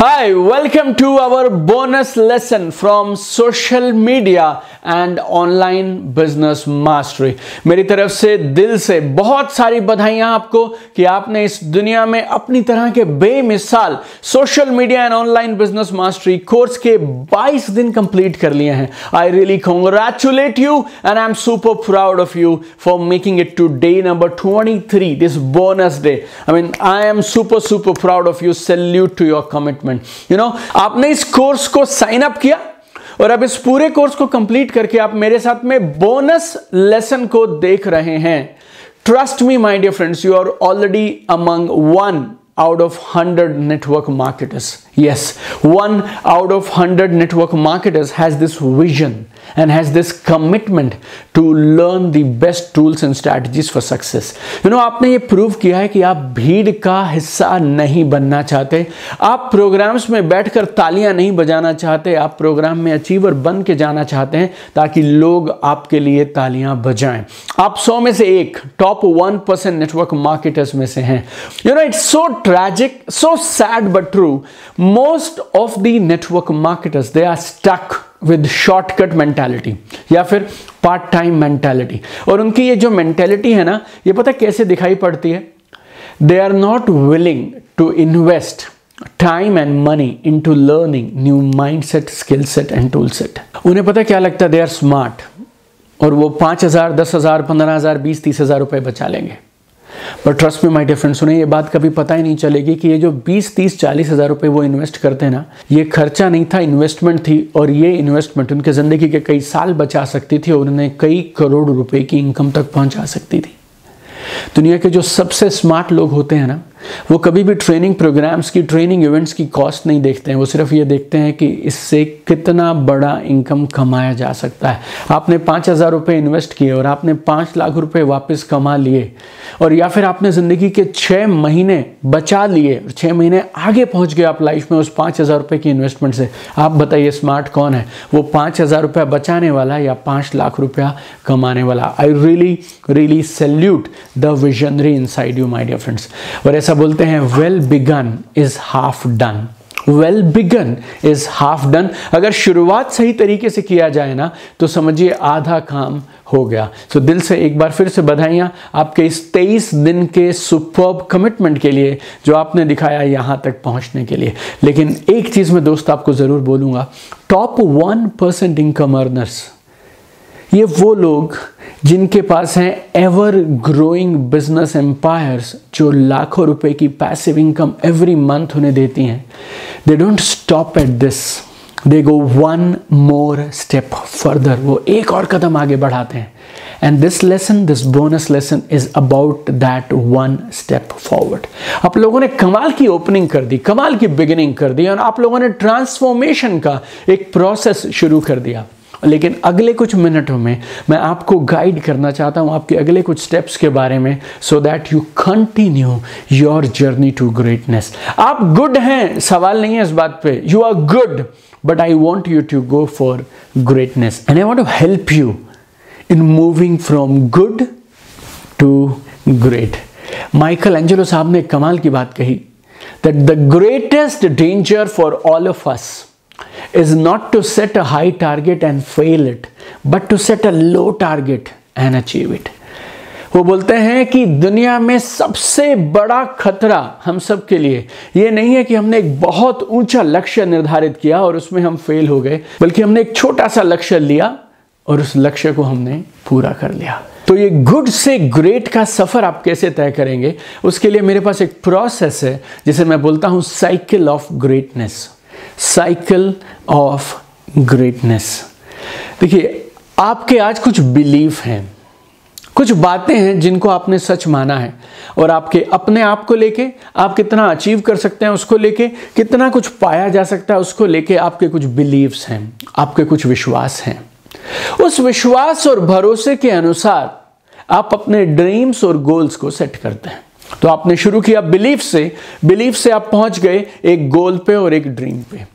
Hi, welcome to our bonus lesson from social media and online business mastery। मेरी तरफ से दिल से बहुत सारी बधाइयां आपको कि आपने इस दुनिया में अपनी तरह के बेमिसाल social media and online business mastery course के 22 दिन कंप्लीट कर लिए हैं। I really congratulate you and I am super proud of you for making it to day number 23, this bonus day. I am super proud of you. Salute to your commitment. आपने इस course को sign up किया और अब इस पूरे course को complete करके आप मेरे साथ में बोनस लेसन को देख रहे हैं। Trust me my dear friends, you are already among 1 out of 100 network marketers. Yes, 1 out of 100 network marketers has this vision and has this commitment to learn the best tools and strategies for success. आपने ये prove किया है कि आप भीड़ का हिस्सा नहीं बनना चाहते, आप प्रोग्राम्स में बैठकर तालियां नहीं बजाना चाहते, आप प्रोग्राम में अचीवर बन के जाना चाहते हैं ताकि लोग आपके लिए तालियां बजाएं। आप 100 में से एक टॉप 1% नेटवर्क मार्केटर्स में से हैं। It's so tragic, so sad but true. Most of the network marketers, they are stuck with shortcut mentality या फिर पार्ट टाइम मेंटालिटी। और उनकी ये जो मेंटालिटी है ना, ये पता कैसे दिखाई पड़ती है? They are not willing to invest time and money into learning new mindset, skill set and tool set. उन्हें पता क्या लगता है? They are smart और वो 5,000, 10,000, 15,000, 20, 30,000 रुपए बचा लेंगे। बट ट्रस्ट में माय डियर फ्रेंड्स, उन्हें ये बात कभी पता ही नहीं चलेगी कि ये जो 20, 30, 40 हज़ार रुपये वो इन्वेस्ट करते हैं ना, ये खर्चा नहीं था, इन्वेस्टमेंट थी। और ये इन्वेस्टमेंट उनके ज़िंदगी के कई साल बचा सकती थी और उन्हें कई करोड़ रुपए की इनकम तक पहुंचा सकती थी। दुनिया के जो सबसे स्मार्ट लोग होते हैं ना, वो कभी भी ट्रेनिंग प्रोग्राम्स की, ट्रेनिंग इवेंट्स की कॉस्ट नहीं देखते हैं। वो सिर्फ ये देखते हैं कि इससे कितना बड़ा इनकम कमाया जा सकता है। आपने 5,000 रुपये इन्वेस्ट किए और आपने 5 लाख रुपए वापस कमा लिए, और या फिर आपने ज़िंदगी के 6 महीने बचा लिए और 6 महीने आगे पहुंच गए आप लाइफ में उस 5,000 रुपये की इन्वेस्टमेंट से। आप बताइए स्मार्ट कौन है? वो 5,000 रुपया बचाने वाला या 5 लाख रुपया कमाने वाला? I really salute the visionary inside you my dear friends. और ऐसा बोलते हैं, well begun is half done. Well begun is half done. अगर शुरुआत सही तरीके से किया जाए ना, तो समझिए आधा काम हो गया। तो दिल से एक बार फिर से बधाइयां आपके इस 23 दिन के सुपर्ब कमिटमेंट के लिए जो आपने दिखाया यहां तक पहुंचने के लिए। लेकिन एक चीज मैं दोस्त आपको जरूर बोलूंगा, टॉप 1% इनकम अर्नर्स, ये वो लोग जिनके पास हैं एवर ग्रोइंग बिजनेस एम्पायर्स, जो लाखों रुपए की पैसिव इनकम एवरी मंथ उन्हें देती हैं। They don't stop at this, they go 1 more step further. वो एक और कदम आगे बढ़ाते हैं। And this lesson, this bonus lesson is about that 1 step forward. आप लोगों ने कमाल की ओपनिंग कर दी, कमाल की बिगिनिंग कर दी, और आप लोगों ने ट्रांसफॉर्मेशन का एक प्रोसेस शुरू कर दिया। लेकिन अगले कुछ मिनटों में मैं आपको गाइड करना चाहता हूं आपके अगले कुछ स्टेप्स के बारे में, so that you continue your journey to greatness. आप गुड हैं, सवाल नहीं है इस बात पे, you are good, but I want you to go for greatness and I want to help you in moving from good to great. Michelangelo साहब ने कमाल की बात कही, that the greatest danger for all of us is not to set a high target and fail it, but to set a low target and achieve it. वो बोलते हैं कि दुनिया में सबसे बड़ा खतरा हम सब के लिए ये नहीं है कि हमने एक बहुत ऊंचा लक्ष्य निर्धारित किया और उसमें हम फेल हो गए, बल्कि हमने एक छोटा सा लक्ष्य लिया और उस लक्ष्य को हमने पूरा कर लिया। तो ये गुड से ग्रेट का सफर आप कैसे तय करेंगे, उसके लिए मेरे पास एक प्रोसेस है जिसे मैं बोलता हूं cycle of greatness. Cycle of greatness. देखिए, आपके आज कुछ बिलीफ हैं, कुछ बातें हैं जिनको आपने सच माना है, और आपके अपने आप को लेके, आप कितना अचीव कर सकते हैं उसको लेके, कितना कुछ पाया जा सकता है उसको लेके आपके कुछ बिलीव्स हैं, आपके कुछ विश्वास हैं। उस विश्वास और भरोसे के अनुसार आप अपने ड्रीम्स और गोल्स को सेट करते हैं। तो आपने शुरू किया बिलीफ से आप पहुंच गए एक गोल पे और एक ड्रीम पे,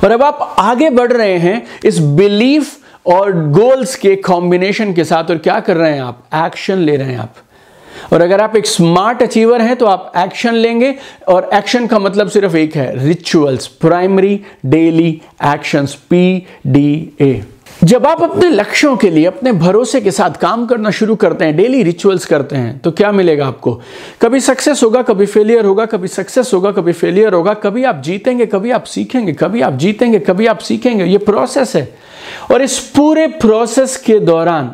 और अब आप आगे बढ़ रहे हैं इस बिलीफ और गोल्स के कॉम्बिनेशन के साथ। और क्या कर रहे हैं आप? एक्शन ले रहे हैं आप। और अगर आप एक स्मार्ट अचीवर हैं तो आप एक्शन लेंगे, और एक्शन का मतलब सिर्फ एक है, rituals, primary daily actions, PDA। जब आप अपने लक्ष्यों के लिए अपने भरोसे के साथ काम करना शुरू करते हैं, डेली रिचुअल्स करते हैं, तो क्या मिलेगा आपको? कभी सक्सेस होगा, कभी फेलियर होगा, कभी सक्सेस होगा, कभी फेलियर होगा, कभी आप जीतेंगे, कभी आप सीखेंगे, कभी आप जीतेंगे, कभी आप सीखेंगे। ये प्रोसेस है, और इस पूरे प्रोसेस के दौरान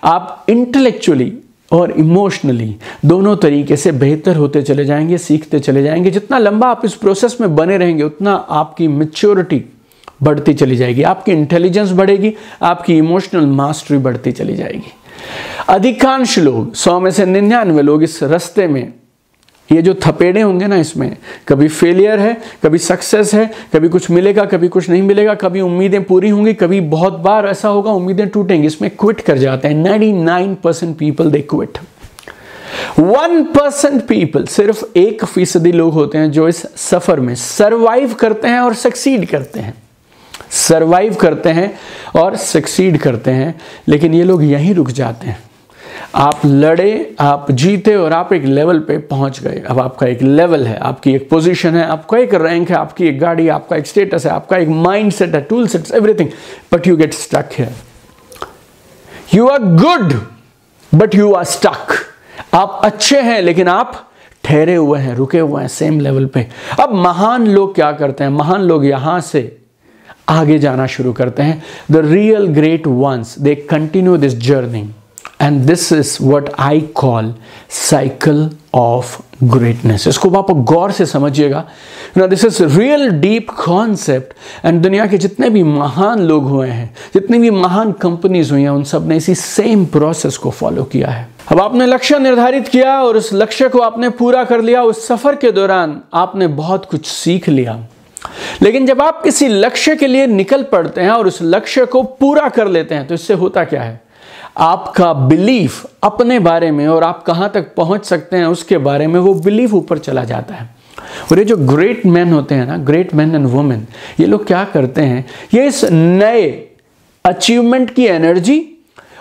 आप इंटेलेक्चुअली और इमोशनली दोनों तरीके से बेहतर होते चले जाएंगे, सीखते चले जाएंगे। जितना लंबा आप इस प्रोसेस में बने रहेंगे उतना आपकी मैच्योरिटी बढ़ती चली जाएगी, आपकी इंटेलिजेंस बढ़ेगी, आपकी इमोशनल मास्टरी बढ़ती चली जाएगी। अधिकांश लोग, 100 में से 99 लोग इस रास्ते में, ये जो थपेड़े होंगे ना, इसमें कभी फेलियर है, कभी सक्सेस है, कभी कुछ मिलेगा, कभी कुछ नहीं मिलेगा, कभी उम्मीदें पूरी होंगी, कभी बहुत बार ऐसा होगा उम्मीदें टूटेंगी, इसमें क्विट कर जाते हैं। 99% पीपल दे क्विट। 1% पीपल, सिर्फ 1% लोग होते हैं जो इस सफर में सर्वाइव करते हैं और सक्सीड करते हैं, सर्वाइव करते हैं और सक्सीड करते हैं। लेकिन ये लोग यहीं रुक जाते हैं। आप लड़े, आप जीते और आप एक लेवल पे पहुंच गए। अब आपका एक लेवल है, आपकी एक पोजीशन है, आपका एक रैंक है, आपकी एक गाड़ी, आपका एक स्टेटस है, आपका एक माइंड सेट है, tool sets, everything, but you get stuck here. You are good but you are stuck. आप अच्छे हैं लेकिन आप ठहरे हुए हैं, रुके हुए हैं सेम लेवल पे। अब महान लोग क्या करते हैं? महान लोग यहां से आगे जाना शुरू करते हैं। The real great once, they continue this journey, and this is what I call cycle of greatness. इसको आप गौर से समझिएगा। This is real deep concept, and दुनिया के जितने भी महान लोग हुए हैं, जितनी भी महान कंपनीज हुई हैं, उन सब ने इसी सेम प्रोसेस को फॉलो किया है। अब आपने लक्ष्य निर्धारित किया और उस लक्ष्य को आपने पूरा कर लिया। उस सफर के दौरान आपने बहुत कुछ सीख लिया, लेकिन जब आप किसी लक्ष्य के लिए निकल पड़ते हैं और उस लक्ष्य को पूरा कर लेते हैं, तो इससे होता क्या है? आपका बिलीफ अपने बारे में और आप कहां तक पहुंच सकते हैं उसके बारे में, वो बिलीफ ऊपर चला जाता है। और ये जो ग्रेट मैन होते हैं ना, ग्रेट मैन एंड वुमेन, ये लोग क्या करते हैं? ये इस नए अचीवमेंट की एनर्जी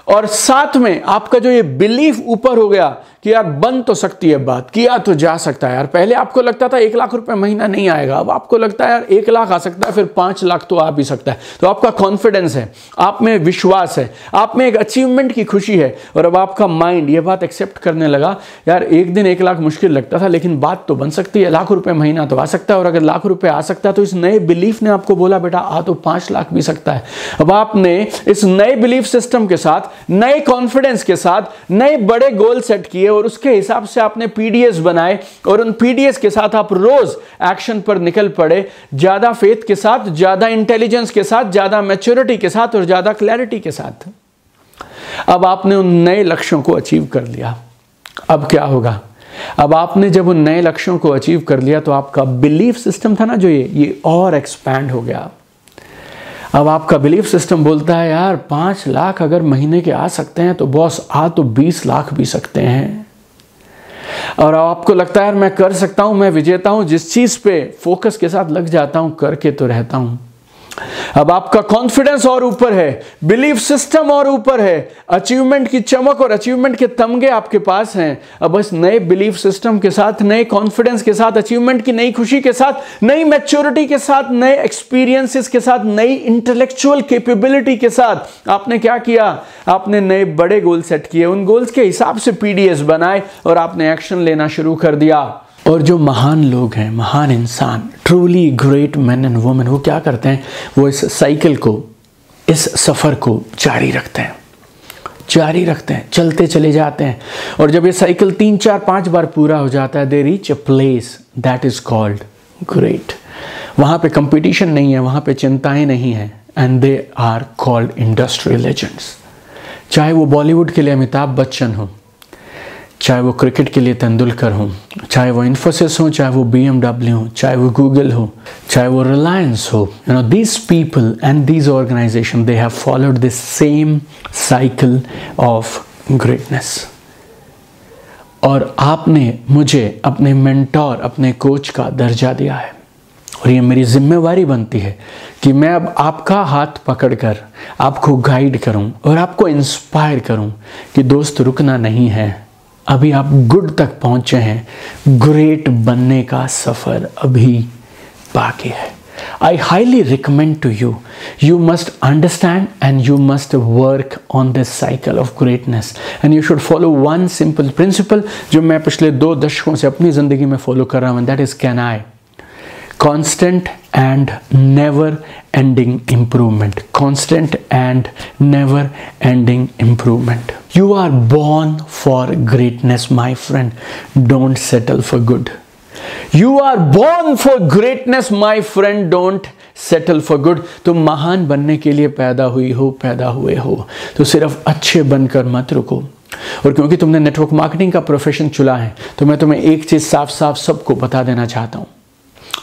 और साथ में आपका जो ये बिलीफ ऊपर हो गया कि यार बन तो सकती है बात, किया तो जा सकता है। यार पहले आपको लगता था 1 लाख रुपए महीना नहीं आएगा, अब आपको लगता है यार 1 लाख आ सकता है, फिर 5 लाख तो आ भी सकता है। तो आपका कॉन्फिडेंस है, आप में विश्वास है, आप में एक अचीवमेंट की खुशी है, और अब आपका माइंड ये बात एक्सेप्ट करने लगा, यार एक दिन 1 लाख मुश्किल लगता था, लेकिन बात तो बन सकती है, 1 लाख रुपए महीना तो आ सकता है। और अगर 1 लाख रुपए आ सकता है तो इस नए बिलीफ ने आपको बोला बेटा आ तो 5 लाख भी सकता है। अब आपने इस नए बिलीफ सिस्टम के साथ, नए कॉन्फिडेंस के साथ नए बड़े गोल सेट किए, और उसके हिसाब से आपने पीडीएस बनाए, और उन पीडीएस के साथ आप रोज एक्शन पर निकल पड़े, ज्यादा फेथ के साथ, ज्यादा इंटेलिजेंस के साथ, ज्यादा मैच्योरिटी के साथ और ज्यादा क्लैरिटी के साथ। अब आपने उन नए लक्ष्यों को अचीव कर लिया। अब क्या होगा? अब आपने जब उन नए लक्ष्यों को अचीव कर लिया तो आपका बिलीफ सिस्टम था ना जो ये और एक्सपैंड हो गया। अब आपका बिलीफ सिस्टम बोलता है यार 5 लाख अगर महीने के आ सकते हैं तो बॉस आ तो 20 लाख भी सकते हैं। और आपको लगता है यार मैं कर सकता हूं, मैं विजेता हूं, जिस चीज पे फोकस के साथ लग जाता हूं करके तो रहता हूं। अब आपका कॉन्फिडेंस और ऊपर है, बिलीफ सिस्टम और ऊपर है, अचीवमेंट की चमक और अचीवमेंट के तमगे आपके पास हैं। अब बस नए बिलीफ सिस्टम के साथ, नए कॉन्फिडेंस के साथ, अचीवमेंट की नई खुशी के साथ, नई मैच्योरिटी के साथ, नए एक्सपीरियंसेस के साथ, नई इंटेलेक्चुअल कैपेबिलिटी के साथ आपने क्या किया? आपने नए बड़े गोल सेट किए, उन गोल्स के हिसाब से पीडीएस बनाए और आपने एक्शन लेना शुरू कर दिया। और जो महान लोग हैं, महान इंसान, truly great man and women, वो क्या करते हैं? वो इस साइकिल को, इस सफ़र को जारी रखते हैं, जारी रखते हैं, चलते चले जाते हैं। और जब ये साइकिल 3, 4, 5 बार पूरा हो जाता है, they reach a place that is called great. वहाँ पे कंपटीशन नहीं है, वहाँ पे चिंताएं नहीं है, and they are called industrial legends. चाहे वो बॉलीवुड के लिए अमिताभ बच्चन हो, चाहे वो क्रिकेट के लिए तेंदुलकर हो, चाहे वो इन्फोसिस हो, चाहे वो BMW हो, चाहे वो गूगल हो, चाहे वो रिलायंस हो, these people and these organizations, they have followed this same cycle of greatness। और आपने मुझे अपने मेंटोर, अपने कोच का दर्जा दिया है, और ये मेरी जिम्मेवारी बनती है कि मैं अब आपका हाथ पकड़कर आपको गाइड करूं और आपको इंस्पायर करूं कि दोस्त रुकना नहीं है, अभी आप गुड तक पहुंचे हैं, ग्रेट बनने का सफर अभी बाकी है। I highly recommend to you, you must understand and you must work on this cycle of greatness and you should follow one simple principle जो मैं पिछले 2 दशकों से अपनी ज़िंदगी में फॉलो कर रहा हूँ, that is can I, constant and never ending improvement, constant and never ending improvement. You are born for greatness, my friend, don't settle for good. You are born for greatness, my friend, don't settle for good. तुम महान बनने के लिए पैदा हुए हो, तो सिर्फ अच्छे बनकर मत रुको। और क्योंकि तुमने नेटवर्क मार्केटिंग का प्रोफेशन चुना है, तो मैं तुम्हें एक चीज साफ साफ सबको बता देना चाहता हूं।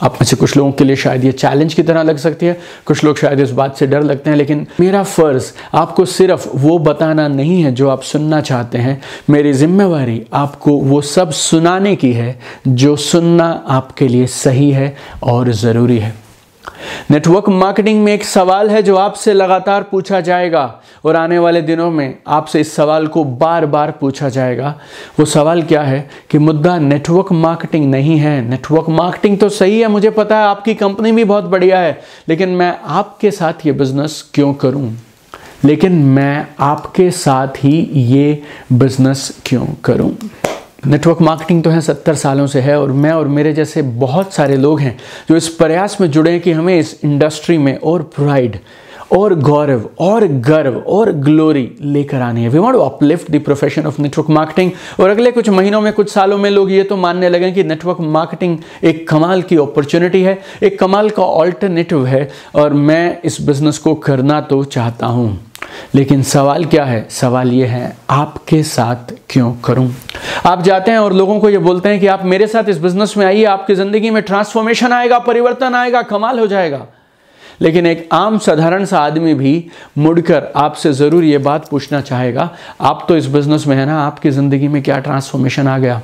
आप में से कुछ लोगों के लिए शायद ये चैलेंज की तरह लग सकती है, कुछ लोग शायद इस बात से डर लगते हैं, लेकिन मेरा फर्ज आपको सिर्फ वो बताना नहीं है जो आप सुनना चाहते हैं। मेरी जिम्मेवारी आपको वो सब सुनाने की है जो सुनना आपके लिए सही है और ज़रूरी है। नेटवर्क मार्केटिंग में एक सवाल है जो आपसे लगातार पूछा जाएगा और आने वाले दिनों में आपसे इस सवाल को बार बार पूछा जाएगा। वो सवाल क्या है कि मुद्दा नेटवर्क मार्केटिंग नहीं है। नेटवर्क मार्केटिंग तो सही है, मुझे पता है, आपकी कंपनी भी बहुत बढ़िया है, लेकिन मैं आपके साथ ये बिजनेस क्यों करूं? नेटवर्क मार्केटिंग तो है 70 सालों से है और मैं और मेरे जैसे बहुत सारे लोग हैं जो इस प्रयास में जुड़े हैं कि हमें इस इंडस्ट्री में और प्राइड और गौरव और गर्व और ग्लोरी लेकर आनी है। We want to uplift the profession of network marketing. और अगले कुछ महीनों में, कुछ सालों में लोग ये तो मानने लगे कि नेटवर्क मार्केटिंग एक कमाल की अपॉर्चुनिटी है, एक कमाल का ऑल्टरनेटिव है और मैं इस बिजनेस को करना तो चाहता हूँ। लेकिन सवाल क्या है? सवाल ये है, आपके साथ क्यों करूं? आप जाते हैं और लोगों को ये बोलते हैं कि आप मेरे साथ इस बिजनेस में आइए, आपकी जिंदगी में ट्रांसफॉर्मेशन आएगा, परिवर्तन आएगा, कमाल हो जाएगा। लेकिन एक आम साधारण सा आदमी भी मुड़कर आपसे जरूर ये बात पूछना चाहेगा, आप तो इस बिजनेस में है ना, आपकी जिंदगी में क्या ट्रांसफॉर्मेशन आ गया?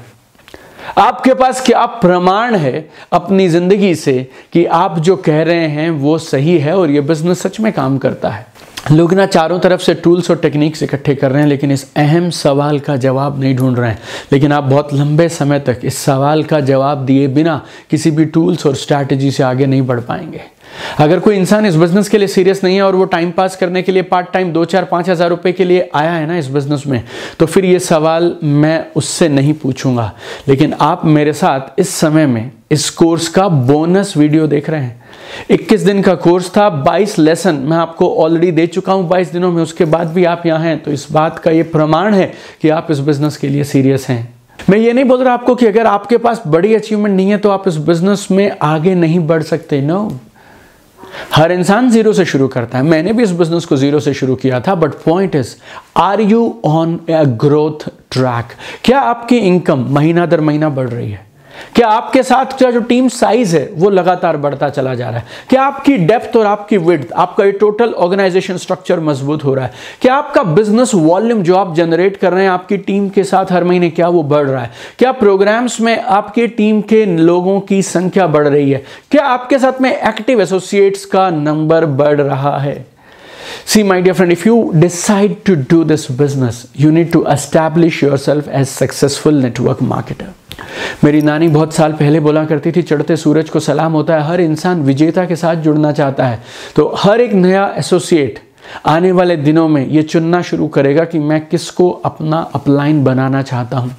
आपके पास क्या प्रमाण है अपनी जिंदगी से कि आप जो कह रहे हैं वो सही है और ये बिजनेस सच में काम करता है? लोग ना चारों तरफ से टूल्स और टेक्निक्स इकट्ठे कर रहे हैं, लेकिन इस अहम सवाल का जवाब नहीं ढूंढ रहे हैं। लेकिन आप बहुत लंबे समय तक इस सवाल का जवाब दिए बिना किसी भी टूल्स और स्ट्रैटेजी से आगे नहीं बढ़ पाएंगे। अगर कोई इंसान इस बिजनेस के लिए सीरियस नहीं है और वो टाइम पास करने के लिए पार्ट टाइम 2-4-5 हज़ार रुपए के लिए आया है ना इस बिजनेस में, तो फिर ये सवाल मैं उससे नहीं पूछूंगा। लेकिन आप मेरे साथ इस समय में इस कोर्स का बोनस वीडियो देख रहे हैं। 21 दिन का कोर्स था, 22 लेसन मैं आपको ऑलरेडी दे चुका हूं 22 दिनों में, उसके बाद भी आप यहाँ हैं, तो इस बात का ये प्रमाण है कि आप इस बिजनेस के लिए सीरियस हैं। मैं ये नहीं बोल रहा आपको कि अगर आपके पास बड़ी अचीवमेंट नहीं है तो आप इस बिजनेस में आगे नहीं बढ़ सकते। नो, हर इंसान जीरो से शुरू करता है। मैंने भी इस बिजनेस को जीरो से शुरू किया था, but point is, are you on a growth track? क्या आपकी इनकम महीना दर महीना बढ़ रही है? क्या आपके साथ क्या जो टीम साइज है वो लगातार बढ़ता चला जा रहा है? क्या आपकी डेप्थ और आपकी विड्थ, आपका ये टोटल ऑर्गेनाइजेशन स्ट्रक्चर मजबूत हो रहा है? क्या आपका बिजनेस वॉल्यूम जो आप जनरेट कर रहे हैं आपकी टीम के साथ हर महीने, क्या वो बढ़ रहा है? क्या प्रोग्राम्स में आपके टीम के लोगों की संख्या बढ़ रही है? क्या आपके साथ में एक्टिव एसोसिएट्स का नंबर बढ़ रहा है? See, my dear friend, if you decide to do this business, you need to establish yourself as successful network marketer. मेरी नानी बहुत साल पहले बोला करती थी, चढ़ते सूरज को सलाम होता है। हर इंसान विजेता के साथ जुड़ना चाहता है। तो हर एक नया एसोसिएट आने वाले दिनों में ये चुनना शुरू करेगा कि मैं किसको अपना अपलाइन बनाना चाहता हूँ।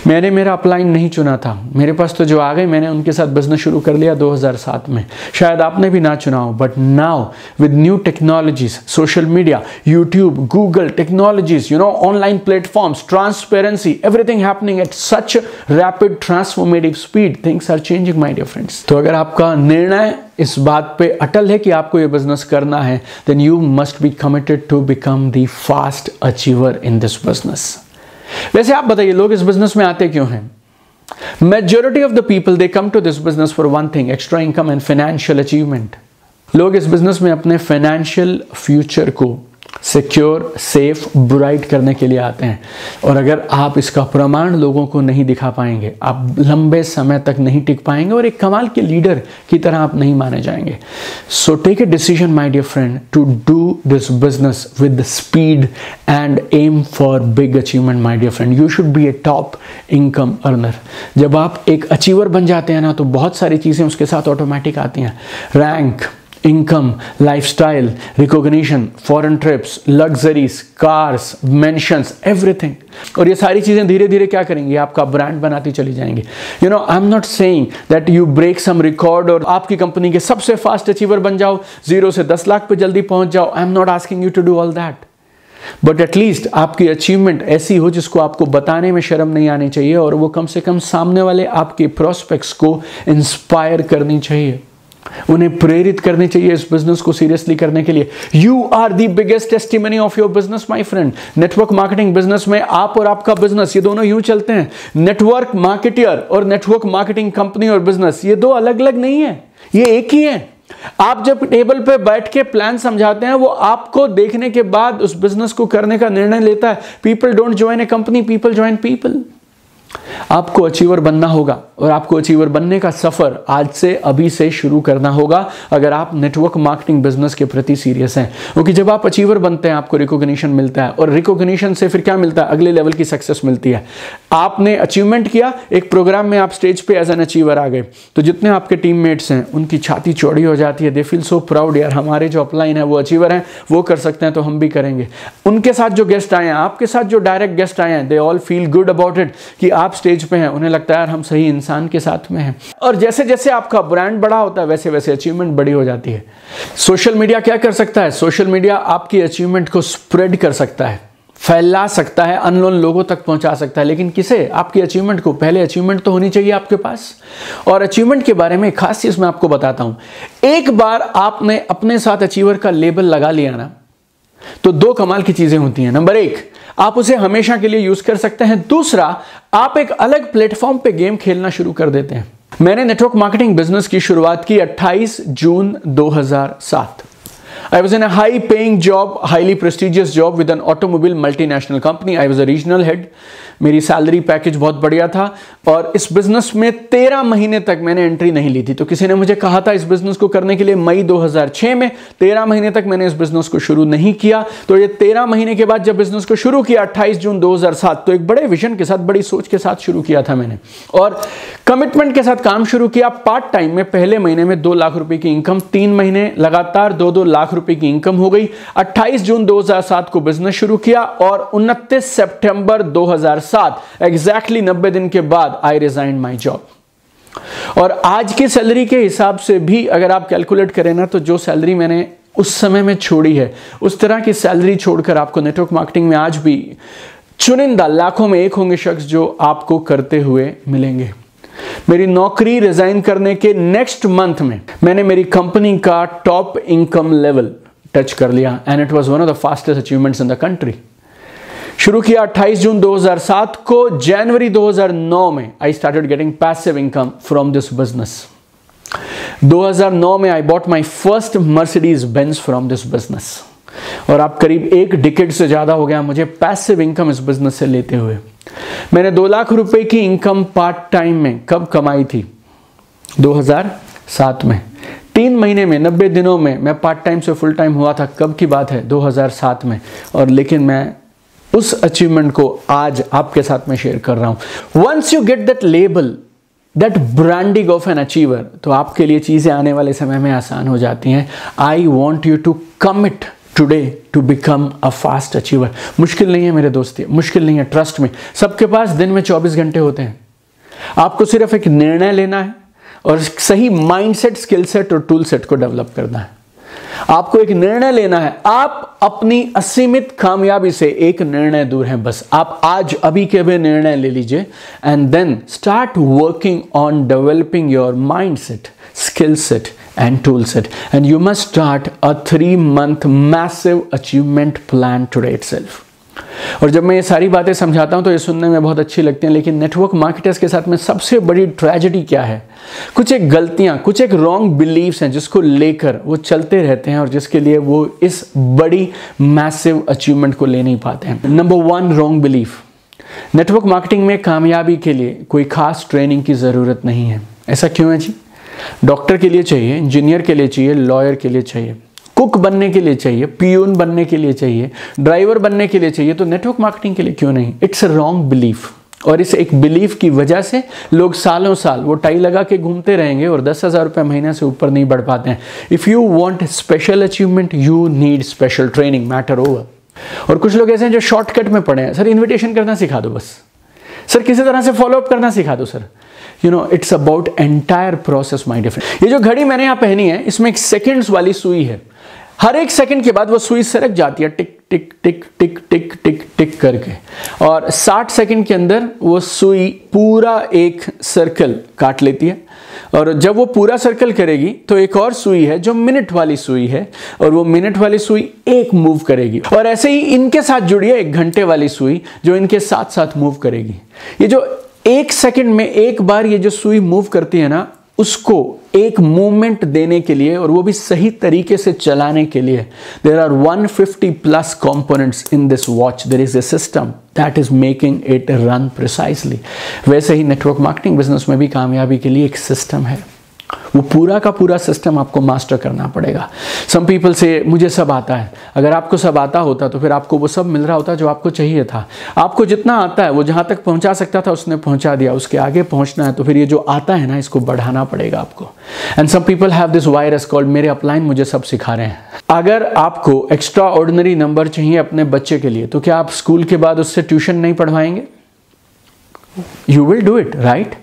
मैंने मेरा अपलाइन नहीं चुना था, मेरे पास तो जो आ गए मैंने उनके साथ बिजनेस शुरू कर लिया 2007 में। शायद आपने भी ना चुना हो, but now with new technologies, social media, YouTube, Google technologies, online platforms, transparency, everything happening at such rapid transformative speed, things are changing my dear friends. तो अगर आपका निर्णय इस बात पे अटल है कि आपको ये बिजनेस करना है, then you must be committed to become the fast achiever in this business. वैसे आप बताइए, लोग इस बिजनेस में आते क्यों हैं? Majority of the people they come to this business for one thing, extra income and financial achievement. लोग इस बिजनेस में अपने फाइनेंशियल फ्यूचर को सिक्योर, सेफ, ब्राइट करने के लिए आते हैं। और अगर आप इसका प्रमाण लोगों को नहीं दिखा पाएंगे, आप लंबे समय तक नहीं टिक पाएंगे और एक कमाल के लीडर की तरह आप नहीं माने जाएंगे। So take a decision my dear friend to do this business with speed and aim for big achievement my dear friend. You should be a top income earner. जब आप एक अचीवर बन जाते हैं ना, तो बहुत सारी चीज़ें उसके साथ ऑटोमेटिक आती हैं। Rank, income, lifestyle, recognition, foreign trips, luxuries, cars, mentions, everything. और ये सारी चीजें धीरे धीरे क्या करेंगी, आपका ब्रांड बनाती चली जाएंगी। You know, I am not saying that you break some record और आपकी कंपनी के सबसे फास्ट अचीवर बन जाओ, 0 से 10 लाख पे जल्दी पहुंच जाओ। I am not asking you to do all that, but at least आपकी अचीवमेंट ऐसी हो जिसको आपको बताने में शर्म नहीं आनी चाहिए, और वो कम से कम सामने वाले आपके प्रोस्पेक्ट्स को इंस्पायर करनी चाहिए, उन्हें प्रेरित करनी चाहिए इस बिजनेस को सीरियसली करने के लिए। You are the biggest testimony of your business my friend. Network marketing business में आप और आपका बिजनेस, ये दोनों यूं चलते हैं। नेटवर्क मार्केटियर और नेटवर्क मार्केटिंग कंपनी और बिजनेस, ये दो अलग अलग नहीं है, ये एक ही है। आप जब टेबल पे बैठ के प्लान समझाते हैं, वो आपको देखने के बाद उस बिजनेस को करने का निर्णय लेता है। People don't join A company, people join people. आपको अचीवर बनना होगा, और आपको अचीवर बनने का सफर आज से, अभी से शुरू करना होगा अगर आप नेटवर्क मार्केटिंग बिजनेस के प्रति सीरियस हैं। क्योंकि जब आप अचीवर बनते हैं, आपको रिकॉग्निशन मिलता है, और रिकॉग्निशन से फिर क्या मिलता है, अगले लेवल की सक्सेस मिलती है। आपने अचीवमेंट किया, एक प्रोग्राम में आप स्टेज पे एज एन अचीवर आ गए, तो जितने आपके टीममेट्स हैं उनकी छाती चौड़ी हो जाती है। दे फील सो प्राउड, यार हमारे जो अपलाइन है वो अचीवर हैं, वो कर सकते हैं तो हम भी करेंगे। उनके साथ जो गेस्ट आए हैं, आपके साथ जो डायरेक्ट गेस्ट आए हैं, they all feel good about it कि आप स्टेज पे हैं। उन्हें लगता है यार हम सही इंसान के साथ में हैं। और जैसे जैसे आपका ब्रांड बड़ा होता है, वैसे वैसे अचीवमेंट बड़ी हो जाती है। सोशल मीडिया क्या कर सकता है? सोशल मीडिया आपकी अचीवमेंट को स्प्रेड कर सकता है, फैला सकता है, अननोन लोगों तक पहुंचा सकता है। लेकिन किसे? आपकी अचीवमेंट को। पहले अचीवमेंट तो होनी चाहिए आपके पास। और अचीवमेंट के बारे में एक खास चीज मैं आपको बताता हूं। एक बार आपने अपने साथ अचीवर का लेबल लगा लिया ना, तो दो कमाल की चीजें होती हैं। नंबर एक, आप उसे हमेशा के लिए यूज कर सकते हैं। दूसरा, आप एक अलग प्लेटफॉर्म पे गेम खेलना शुरू कर देते हैं। मैंने नेटवर्क मार्केटिंग बिजनेस की शुरुआत की 28 जून 2007। I was in a high paying job, highly prestigious job with an automobile multinational company. I was a regional head. मेरी सैलरी पैकेज बहुत बढ़िया था, और इस बिजनेस में 13 महीने तक मैंने एंट्री नहीं ली थी। तो किसी ने मुझे कहा था इस बिजनेस को करने के लिए मई 2006 में, 13 महीने तक मैंने इस बिजनेस को शुरू नहीं किया। तो ये 13 महीने के बाद जब बिजनेस को शुरू किया 28 जून 2007, तो एक बड़े विजन के साथ, बड़ी सोच के साथ शुरू किया था मैंने, और कमिटमेंट के साथ काम शुरू किया। पार्ट टाइम में पहले महीने में 2 लाख रुपए की इनकम, 3 महीने लगातार 2-2 लाख रुपए की इनकम हो गई। 28 जून 2007 को बिजनेस शुरू किया, और 29 सितंबर 2007 एग्जैक्टली 90 दिन के बाद आई रिजाइन माई जॉब। और आज की सैलरी के हिसाब से भी अगर आप कैलकुलेट करें ना, तो जो सैलरी मैंने उस समय में छोड़ी है, उस तरह की सैलरी छोड़कर आपको नेटवर्क मार्केटिंग में आज भी चुनिंदा लाखों में एक होंगे शख्स जो आपको करते हुए मिलेंगे। मेरी नौकरी रिजाइन करने के नेक्स्ट मंथ में मैंने मेरी कंपनी का टॉप इनकम लेवल टच कर लिया, and it was one of the fastest achievements in the country. शुरू किया 28 जून 2007 को। जनवरी 2009 में I started getting passive income from this business. 2009 में I bought my first Mercedes Benz from this business, और आप करीब 1 डिकेड से ज्यादा हो गया मुझे पैसिव इनकम इस बिजनेस से लेते हुए। मैंने 2 लाख रुपए की इनकम पार्ट टाइम में कब कमाई थी? 2007 में। 3 महीने में, 90 दिनों में मैं पार्ट टाइम से फुल टाइम हुआ था। कब की बात है? 2007 में। और लेकिन मैं उस अचीवमेंट को आज आपके साथ में शेयर कर रहा हूं। Once you get that label, that branding of an achiever, तो आपके लिए चीजें आने वाले समय में आसान हो जाती हैं। I want you to commit today to become a fast achiever. मुश्किल नहीं है मेरे दोस्त, मुश्किल नहीं है, ट्रस्ट में। सबके पास दिन में 24 घंटे होते हैं। आपको सिर्फ एक निर्णय लेना है और सही माइंडसेट, स्किल सेट और टूल सेट को डेवलप करना है। आपको एक निर्णय लेना है। आप अपनी असीमित कामयाबी से एक निर्णय दूर हैं बस। आप आज अभी के भी निर्णय ले लीजिए, and then start working on developing your mindset, skill set and tool set, and you must start a 3-month massive achievement plan today itself. और जब मैं ये सारी बातें समझाता हूँ तो ये सुनने में बहुत अच्छी लगती हैं, लेकिन नेटवर्क मार्केटर्स के साथ में सबसे बड़ी ट्रेजेडी क्या है? कुछ एक गलतियाँ, कुछ एक रॉन्ग बिलीव्स हैं जिसको लेकर वो चलते रहते हैं और जिसके लिए वो इस बड़ी मैसिव अचीवमेंट को ले नहीं पाते हैं। Number 1 wrong belief, network marketing में कामयाबी के लिए कोई खास ट्रेनिंग की ज़रूरत नहीं है। ऐसा क्यों है जी? डॉक्टर के लिए चाहिए, इंजीनियर के लिए चाहिए, लॉयर के लिए चाहिए, कुक बनने के लिए चाहिए, पियून बनने के लिए चाहिए, ड्राइवर बनने के लिए चाहिए, तो नेटवर्क मार्केटिंग के लिए क्यों नहीं? It's a wrong belief. और इस एक बिलीफ की वजह से लोग सालों साल वो टाई लगा के घूमते रहेंगे और 10,000 रुपये महीने से ऊपर नहीं बढ़ पाते हैं। If you want special achievement you need special training, matter over. और कुछ लोग ऐसे हैं जो शॉर्टकट में पड़े हैं, सर इन्विटेशन करना सिखा दो बस, सर किसी तरह से फॉलो अप करना सिखा दो sir. You know it's about entire process my dear friend. ये जो घड़ी मैंने यहाँ पहनी है इसमें एक सेकेंड्स वाली सुई है, हर एक सेकंड के बाद वो सुई सरक जाती है टिक टिक टिक टिक टिक टिक टिक करके, और 60 सेकंड के अंदर वो सुई पूरा एक सर्कल काट लेती है। और जब वो पूरा सर्कल करेगी तो एक और सुई है जो मिनट वाली सुई है, और वो मिनट वाली सुई एक मूव करेगी। और ऐसे ही इनके साथ जुड़ी है 1 घंटे वाली सुई जो इनके साथ साथ मूव करेगी। ये जो 1 सेकंड में एक बार ये जो सुई मूव करती है ना, उसको एक मूवमेंट देने के लिए और वो भी सही तरीके से चलाने के लिए there are 150+ components in this watch. There is a system that is making it run precisely. वैसे ही नेटवर्क मार्केटिंग बिजनेस में भी कामयाबी के लिए एक सिस्टम है, वो पूरा का पूरा सिस्टम आपको मास्टर करना पड़ेगा। सम पीपल से मुझे सब आता है। अगर आपको सब आता होता तो फिर आपको वो सब मिल रहा होता जो आपको चाहिए था। आपको जितना आता है वो जहाँ तक पहुँचा सकता था उसने पहुँचा दिया, उसके आगे पहुँचना है तो फिर ये जो आता है ना इसको बढ़ाना पड़ेगा आपको। And some people have this virus called मेरे अपलाइन मुझे सब सिखा रहे हैं। अगर आपको एक्स्ट्रा ऑर्डिनरी नंबर चाहिए अपने बच्चे के लिए तो क्या आप स्कूल के बाद उससे ट्यूशन नहीं पढ़वाएंगे? You will do it right.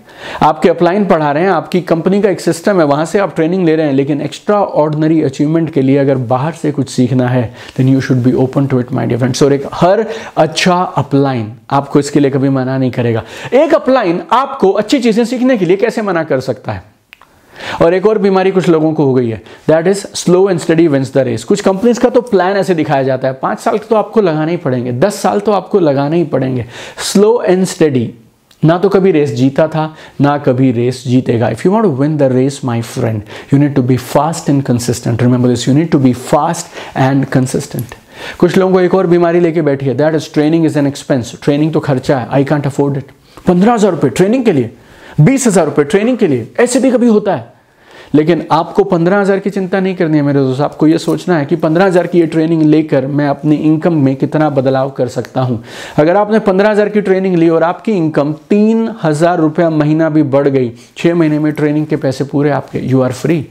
आपके अपलाइन पढ़ा रहे हैं, आपकी कंपनी का एक सिस्टम है, वहां से आप ट्रेनिंग ले रहे हैं, लेकिन एक्स्ट्रा ऑर्डिनरी अचीवमेंट के लिए अगर बाहर से कुछ सीखना है then you should be open to it my dear friends. और एक हर अच्छा अपलाइन आपको इसके लिए कभी मना नहीं करेगा। एक अपलाइन आपको अच्छी चीजें सीखने के लिए कैसे मना कर सकता है? और एक और बीमारी कुछ लोगों को हो गई है, that is slow and steady wins the race. कुछ कंपनीज का तो प्लान ऐसे दिखाया जाता है 5 साल तो आपको लगाने ही पड़ेंगे, 10 साल तो आपको लगाने ही पड़ेंगे। स्लो एंड स्टडी ना तो कभी रेस जीता था ना कभी रेस जीतेगा। If you want to win the race my friend you need to be fast and consistent. Remember this, you need to be fast and consistent. कुछ लोगों को एक और बीमारी लेके बैठी है, that is training is an expense. Training तो खर्चा है, आई कांट अफोर्ड इट। 15,000 रुपये ट्रेनिंग के लिए, 20,000 रुपये ट्रेनिंग के लिए, ऐसे भी कभी होता है। लेकिन आपको 15,000 की चिंता नहीं करनी है मेरे दोस्त। आपको ये सोचना है कि 15,000 की ये ट्रेनिंग लेकर मैं अपनी इनकम में कितना बदलाव कर सकता हूं। अगर आपने 15,000 की ट्रेनिंग ली और आपकी इनकम 3,000 रुपया महीना भी बढ़ गई, 6 महीने में ट्रेनिंग के पैसे पूरे आपके, यू आर फ्री।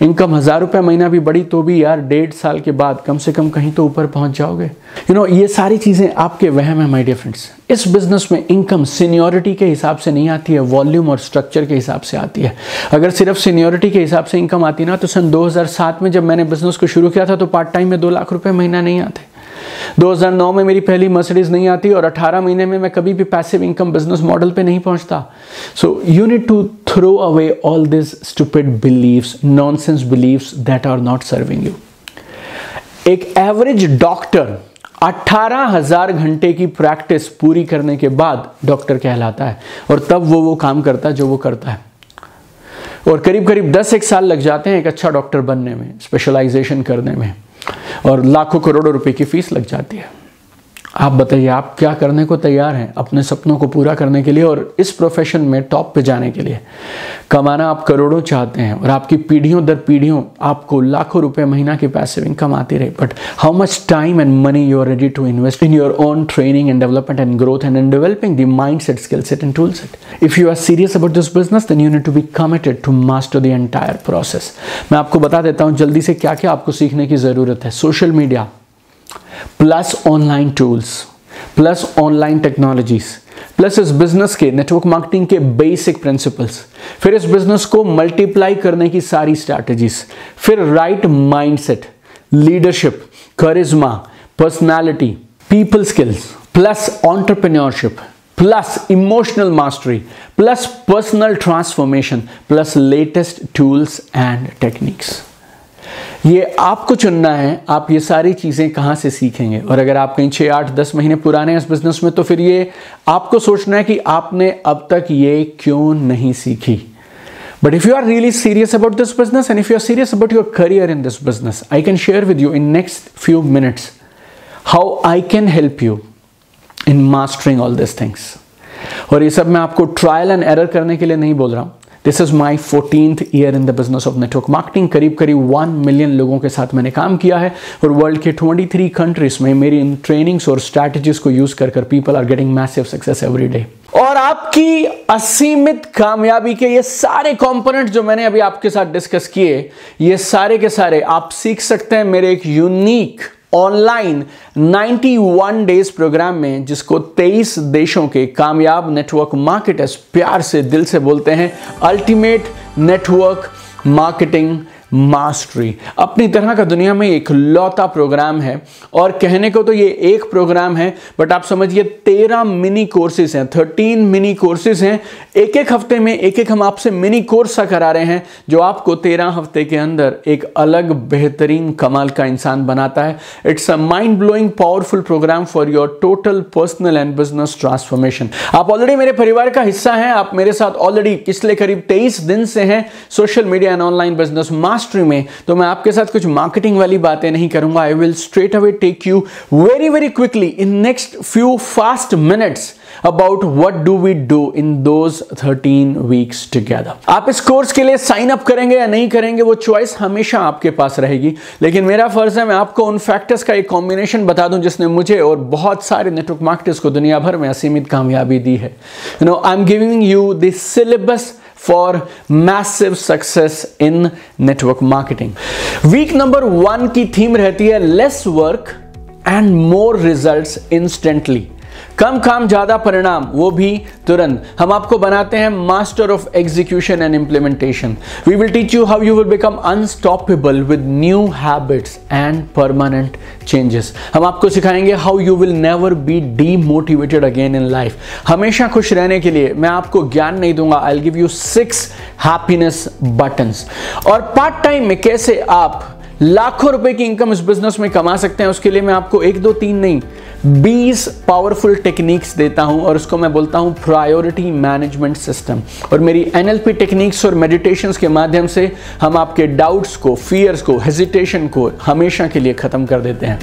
इनकम 1,000 रुपया महीना भी बढ़ी तो भी यार 1.5 साल के बाद कम से कम कहीं तो ऊपर पहुंच जाओगे। यू नो ये सारी चीजें आपके वहम है माय डियर फ्रेंड्स। इस बिजनेस में इनकम सीनियरिटी के हिसाब से नहीं आती है, वॉल्यूम और स्ट्रक्चर के हिसाब से आती है। अगर सिर्फ सीनियरिटी के हिसाब से इनकम आती ना तो सन 2007 में जब मैंने बिजनेस को शुरू किया था तो पार्ट टाइम में 2 लाख रुपए महीना नहीं आते। 2009 में मेरी पहली मर्सिडीज नहीं आती और 18 महीने में मैं कभी भी पैसिव इनकम बिजनेस मॉडल पे नहीं पहुंचता। So you need to throw away all this stupid believes, nonsense believes that are not serving you. एक एवरेज डॉक्टर 18,000 घंटे की प्रैक्टिस पूरी करने के बाद डॉक्टर कहलाता है और तब वो काम करता है जो वो करता है। और करीब करीब 10-1 साल लग जाते हैं एक अच्छा डॉक्टर बनने में, स्पेशलाइजेशन करने में, और लाखों करोड़ों रुपए की फीस लग जाती है। आप बताइए आप क्या करने को तैयार हैं अपने सपनों को पूरा करने के लिए और इस प्रोफेशन में टॉप पे जाने के लिए? कमाना आप करोड़ों चाहते हैं और आपकी पीढ़ियों दर पीढ़ियों आपको लाखों रुपए महीना की पैसिव इनकम आती रहे, but how much time and money you are ready to invest in your own training and development and growth and in developing the mindset, skill set and tool set. If you are serious about this business then you need to be committed to master the entire process. मैं आपको बता देता हूँ जल्दी से क्या क्या आपको सीखने की जरूरत है। Social media plus online tools plus online technologies plus इस बिजनेस के नेटवर्क मार्केटिंग के बेसिक प्रिंसिपल्स, फिर इस बिजनेस को मल्टीप्लाई करने की सारी स्ट्रैटेजीज, फिर right mindset, leadership, charisma, personality, people skills plus entrepreneurship plus emotional mastery plus personal transformation plus latest tools and techniques. ये आपको चुनना है, आप ये सारी चीज़ें कहाँ से सीखेंगे। और अगर आप कहीं 6, 8, 10 महीने पुराने हैं इस बिजनेस में, तो फिर ये आपको सोचना है कि आपने अब तक ये क्यों नहीं सीखी। But if you are really serious about this business and if you are serious about your career in this business, I can share with you in next few minutes how I can help you in mastering all these things. और ये सब मैं आपको trial and error करने के लिए नहीं बोल रहा हूँ। This is my 14th year in the business of network marketing. करीब 1 मिलियन लोगों के साथ मैंने काम किया है और वर्ल्ड के 23 कंट्रीज में मेरी इन ट्रेनिंग्स और स्ट्रैटेजीज को यूज कर people are getting massive success every day. और आपकी असीमित कामयाबी के ये सारे कंपोनेंट जो मैंने अभी आपके साथ डिस्कस किए, ये सारे के सारे आप सीख सकते हैं मेरे एक यूनिक ऑनलाइन 91 डेज प्रोग्राम में, जिसको 23 देशों के कामयाब नेटवर्क मार्केटर्स प्यार से दिल से बोलते हैं अल्टीमेट नेटवर्क मार्केटिंग मास्टरी। अपनी तरह का दुनिया में एक लौता प्रोग्राम है और कहने को तो ये एक प्रोग्राम है, बट आप समझिए 13 मिनी कोर्सेज हैं, 13 मिनी कोर्सेज हैं। एक एक हफ्ते में एक हम आपसे मिनी कोर्स सा करा रहे हैं जो आपको 13 हफ्ते के अंदर एक अलग बेहतरीन कमाल का इंसान बनाता है। It's a mind blowing powerful program for your total personal and business transformation. आप ऑलरेडी मेरे परिवार का हिस्सा हैं, आप मेरे साथ ऑलरेडी पिछले करीब 23 दिन से हैं social media and online business mastery में। तो मैं आपके साथ कुछ मार्केटिंग वाली बातें नहीं करूंगा। I will straight away take you very quickly in next few fast minutes about what do we do in those 13 weeks together। आप इस कोर्स के लिए साइन अप करेंगे या नहीं करेंगे, वो चॉइस हमेशा आपके पास रहेगी, लेकिन मेरा फर्ज है मैं आपको उन फैक्टर्स का एक कॉम्बिनेशन बता दूं जिसने मुझे और बहुत सारे नेटवर्क मार्केटर्स को दुनिया भर में असीमित कामयाबी दी है। You know, I am giving you the syllabus for massive success in network marketing. Week number 1 की थीम रहती है less work and more results instantly. कम काम ज्यादा परिणाम, वो भी तुरंत। हम आपको बनाते हैं master of execution and implementation. We will teach you how you will become unstoppable with new habits and permanent changes. हम आपको सिखाएंगे how you will never be demotivated again in life. हमेशा खुश रहने के लिए मैं आपको ज्ञान नहीं दूंगा, I will give you 6 happiness buttons. और पार्ट टाइम में कैसे आप लाखों रुपए की इनकम इस बिजनेस में कमा सकते हैं, उसके लिए मैं आपको 1, 2, 3 नहीं 20 पावरफुल टेक्निक्स देता हूं और उसको मैं बोलता हूं प्रायोरिटी मैनेजमेंट सिस्टम। और मेरी NLP टेक्निक्स और मेडिटेशंस के माध्यम से हम आपके डाउट्स को, फियर्स को, हेजिटेशन को हमेशा के लिए खत्म कर देते हैं।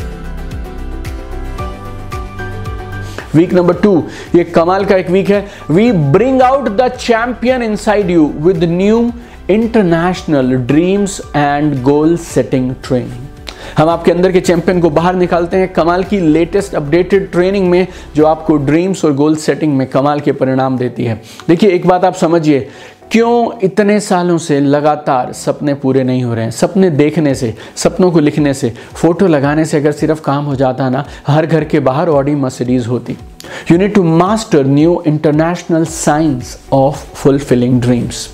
वीक नंबर 2 ये कमाल का एक वीक है। We bring out the champion inside you with new international dreams and goal setting training. हम आपके अंदर के चैंपियन को बाहर निकालते हैं कमाल की लेटेस्ट अपडेटेड ट्रेनिंग में, जो आपको ड्रीम्स और गोल सेटिंग में कमाल के परिणाम देती है। देखिए, एक बात आप समझिए, क्यों इतने सालों से लगातार सपने पूरे नहीं हो रहे हैं। सपने देखने से, सपनों को लिखने से, फोटो लगाने से अगर सिर्फ काम हो जाता ना, हर घर के बाहर ऑडी मर्सिडीज होती। You need to master new international science of fulfilling dreams.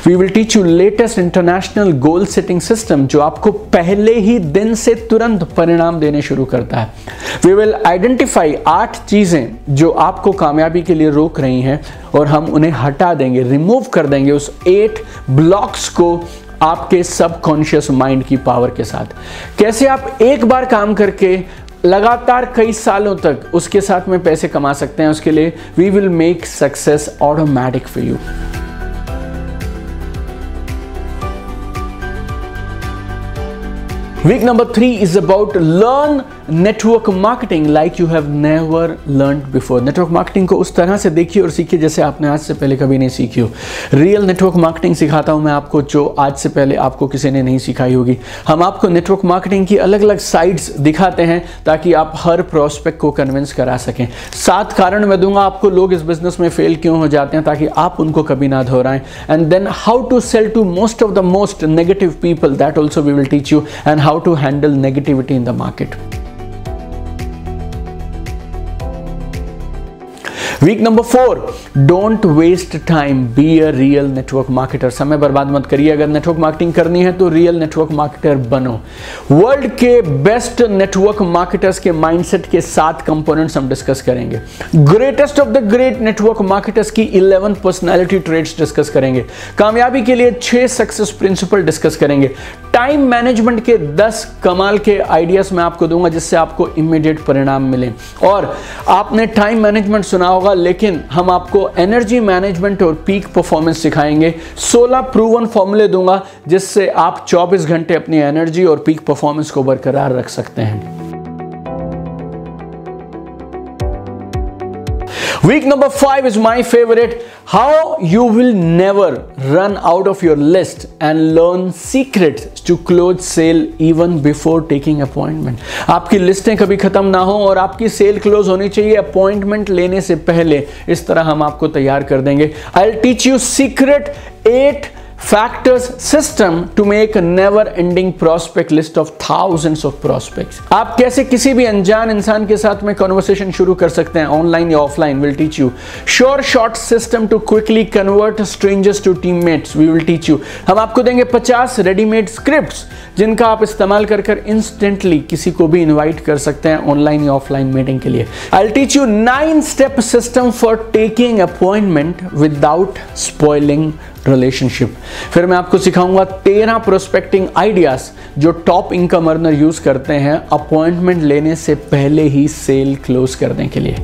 We will teach you latest international goal setting system जो आपको पहले ही दिन से तुरंत परिणाम देने शुरू करता है। We will identify 8 चीजें जो आपको कामयाबी के लिए रोक रही हैं और हम उन्हें हटा देंगे, रिमूव कर देंगे उस 8 ब्लॉक्स को आपके सबकॉन्शियस माइंड की पावर के साथ। कैसे आप एक बार काम करके लगातार कई सालों तक उसके साथ में पैसे कमा सकते हैं, उसके लिए we will make success automatic for you। Week number 3 is about learn network marketing like you have never learned before। Network marketing को उस तरह से देखिए और सीखिए जैसे आपने आज से पहले कभी नहीं सीखी हो। रियल नेटवर्क मार्केटिंग सिखाता हूं मैं आपको, जो आज से पहले आपको किसी ने नहीं सिखाई होगी। हम आपको नेटवर्क मार्केटिंग की अलग अलग साइड्स दिखाते हैं ताकि आप हर प्रोस्पेक्ट को कन्विंस करा सकें। 7 कारण मैं दूंगा आपको लोग इस बिजनेस में फेल क्यों हो जाते हैं, ताकि आप उनको कभी ना दोहराएं। And then how to sell to most of the most negative people, that also we will teach you, and how to handle negativity in the market. Week number 4, don't waste time, be a real network marketer. समय बर्बाद मत करिए, अगर network marketing करनी है तो real network marketer बनो। World के बेस्ट नेटवर्क मार्केटर्स के माइंडसेट के 7 कंपोनेंट्स हम डिस्कस करेंगे। Greatest of the great network marketers की 11 पर्सनालिटी ट्रेट्स डिस्कस करेंगे। कामयाबी के लिए 6 सक्सेस प्रिंसिपल डिस्कस करेंगे। टाइम मैनेजमेंट के 10 कमाल के आइडियाज मैं आपको दूंगा जिससे आपको इमीडिएट परिणाम मिले। और आपने टाइम मैनेजमेंट सुना होगा, लेकिन हम आपको एनर्जी मैनेजमेंट और पीक परफॉर्मेंस सिखाएंगे। 16 प्रूवन फॉर्मूले दूंगा जिससे आप 24 घंटे अपनी एनर्जी और पीक परफॉर्मेंस को बरकरार रख सकते हैं। Week number 5 is my favorite. How you will never run out of your list and learn secrets to close sale even before taking appointment. आपकी लिस्टें कभी खत्म ना हो और आपकी सेल क्लोज होनी चाहिए अपॉइंटमेंट लेने से पहले। इस तरह हम आपको तैयार कर देंगे। I'll teach you secret 8 factors system to make a never ending prospect list of thousands of prospects. आप कैसे किसी भी अनजान इंसान के साथ में कन्वर्सेशन शुरू कर सकते हैं, ऑनलाइन या offline. We'll teach you sure shot system to quickly convert strangers to teammates. We will teach you. हम आपको देंगे 50 रेडीमेड स्क्रिप्ट्स जिनका आप इस्तेमाल कर इंस्टेंटली किसी को भी इनवाइट कर सकते हैं ऑनलाइन या ऑफलाइन मीटिंग के लिए। I'll teach you 9 step system for taking appointment without spoiling relationship. फिर मैं आपको सिखाऊंगा 13 प्रोस्पेक्टिंग आइडियाज जो टॉप इनकम अर्नर यूज करते हैं अपॉइंटमेंट लेने से पहले ही सेल क्लोज करने के लिए।